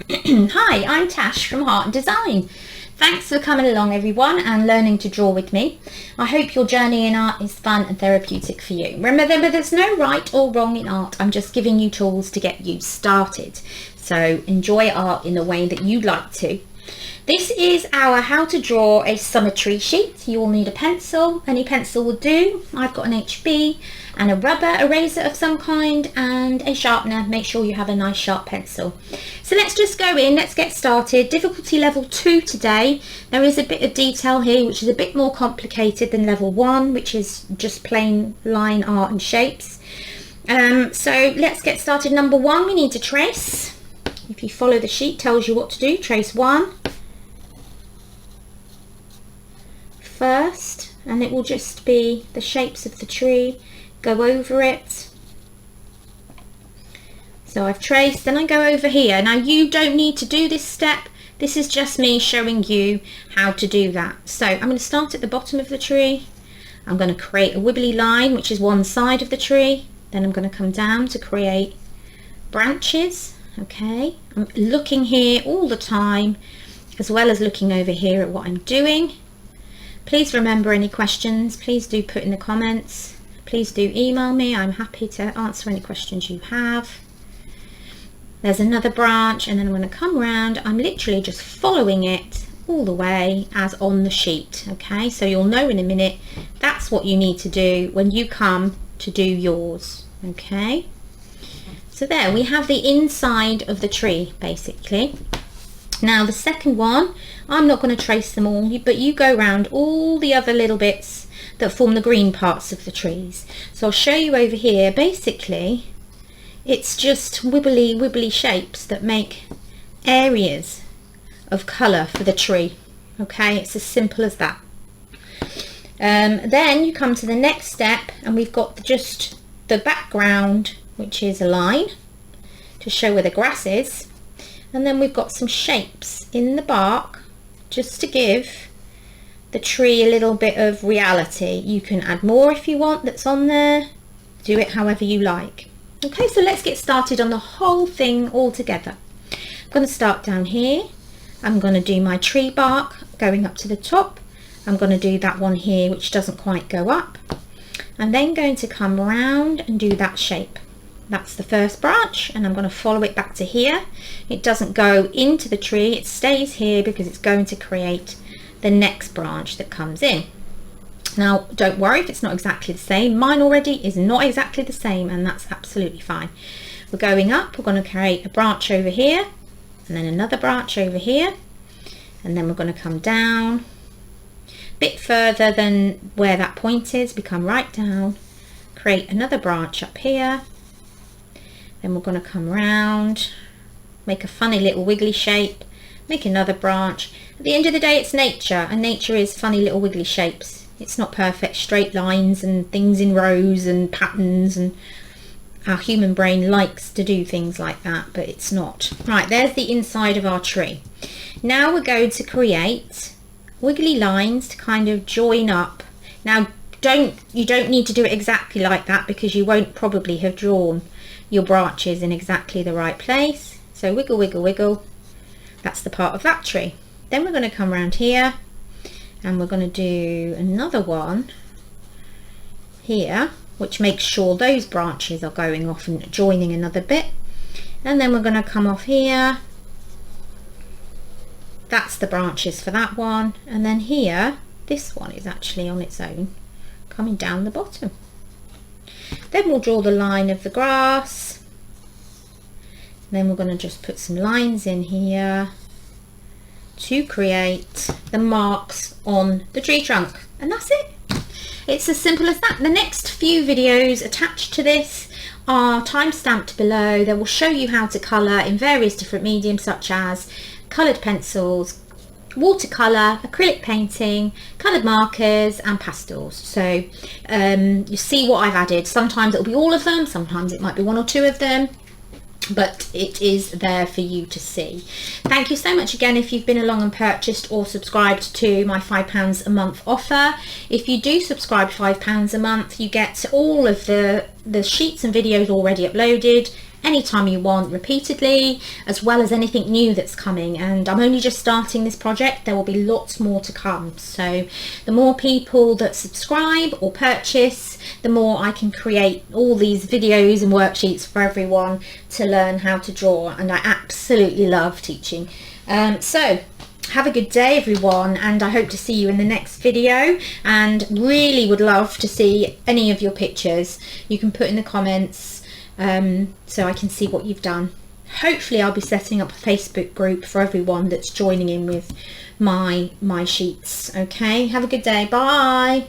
Hi, I'm Tash from Heart and Design. Thanks for coming along everyone and learning to draw with me. I hope your journey in art is fun and therapeutic for you. Remember, there's no right or wrong in art. I'm just giving you tools to get you started. So enjoy art in the way that you like to. This is our how to draw a summer tree sheet. You will need a pencil, any pencil will do. I've got an HB and a rubber eraser of some kind and a sharpener. Make sure you have a nice sharp pencil. So let's just go in, let's get started. Difficulty level 2 today. There is a bit of detail here which is a bit more complicated than level 1, which is just plain line art and shapes. So let's get started. Number 1, we need to trace. If you follow the sheet, tells you what to do. Trace 1 first, and it will just be the shapes of the tree. Go over it. So I've traced, then I go over here. Now you don't need to do this step. This is just me showing you how to do that. So I'm going to start at the bottom of the tree. I'm going to create a wibbly line, which is one side of the tree. Then I'm going to come down to create branches. Okay, I'm looking here all the time, as well as looking over here at what I'm doing. Please remember, any questions, please do put in the comments. Please do email me. I'm happy to answer any questions you have. There's another branch, and then I'm going to come around. I'm literally just following it all the way as on the sheet. Okay, so you'll know in a minute that's what you need to do when you come to do yours. Okay, so there we have the inside of the tree basically. Now the second one, I'm not going to trace them all, but you go around all the other little bits that form the green parts of the trees. So I'll show you over here. Basically it's just wibbly shapes that make areas of colour for the tree. Okay, it's as simple as that. Then you come to the next step, and we've got just the background, which is a line to show where the grass is. And then we've got some shapes in the bark just to give the tree a little bit of reality. You can add more if you want that's on there. Do it however you like. Okay, so let's get started on the whole thing all together. I'm going to start down here. I'm going to do my tree bark going up to the top. I'm going to do that one here which doesn't quite go up. I'm then going to come around and do that shape. That's the first branch, and I'm going to follow it back to here. It doesn't go into the tree, it stays here because it's going to create the next branch that comes in. Now don't worry if it's not exactly the same. Mine already is not exactly the same, and that's absolutely fine. We're going up, we're going to create a branch over here, and then another branch over here, and then we're going to come down a bit further than where that point is. We come right down, create another branch up here. Then we're going to come around, make a funny little wiggly shape, make another branch. At the end of the day, it's nature, and nature is funny little wiggly shapes. It's not perfect straight lines and things in rows and patterns, and our human brain likes to do things like that, but it's not. Right, there's the inside of our tree. Now we're going to create wiggly lines to kind of join up. Now you don't need to do it exactly like that, because you won't probably have drawn your branches in exactly the right place. So wiggle wiggle wiggle, that's the part of that tree. Then we're going to come around here, and we're going to do another one here which makes sure those branches are going off and joining another bit. And then we're going to come off here, that's the branches for that one, and then here this one is actually on its own coming down the bottom. Then we'll draw the line of the grass. Then we're going to just put some lines in here to create the marks on the tree trunk, and that's it. It's as simple as that. The next few videos attached to this are time-stamped below. They will show you how to colour in various different mediums, such as coloured pencils, watercolour, acrylic painting, coloured markers and pastels. So you see what I've added. Sometimes it'll be all of them, sometimes it might be one or two of them, but it is there for you to see. Thank you so much again if you've been along and purchased or subscribed to my £5 a month offer. If you do subscribe £5 a month, you get all of the sheets and videos already uploaded, anytime you want, repeatedly, as well as anything new that's coming. And I'm only just starting this project. There will be lots more to come. So the more people that subscribe or purchase, the more I can create all these videos and worksheets for everyone to learn how to draw. And I absolutely love teaching. So have a good day, everyone, and I hope to see you in the next video, and really would love to see any of your pictures. You can put in the comments so I can see what you've done. Hopefully I'll be setting up a Facebook group for everyone that's joining in with my sheets. Okay, have a good day. Bye.